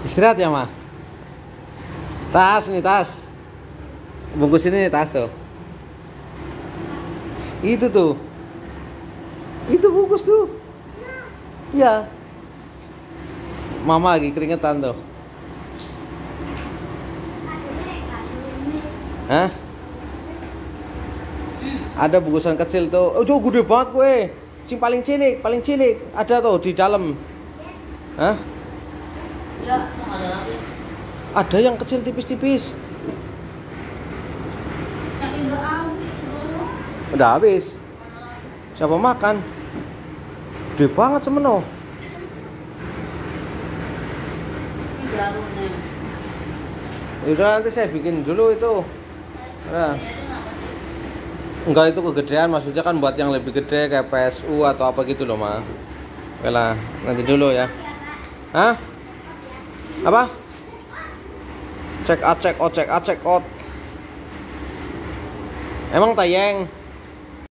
Istirahat ya, Ma? Tas nih, tas. Bungkus ini nih, tas tuh. Itu tuh. Itu bungkus tuh. Ya. Mama lagi keringetan tuh. Hah? Ada bungkusan kecil tuh. Oh, jauh gede banget gue. Sing paling cilik ada tuh di dalam. Hah? Ya, ada lagi. Ada yang kecil tipis-tipis. Udah habis. Siapa makan? Gede banget semeno. Udah nanti saya bikin dulu itu. Nah. Enggak, itu kegedean, maksudnya kan buat yang lebih gede kayak PSU atau apa gitu loh, Ma. Oke lah, nanti dulu ya. Hah? Apa? Check out. Emang tayeng?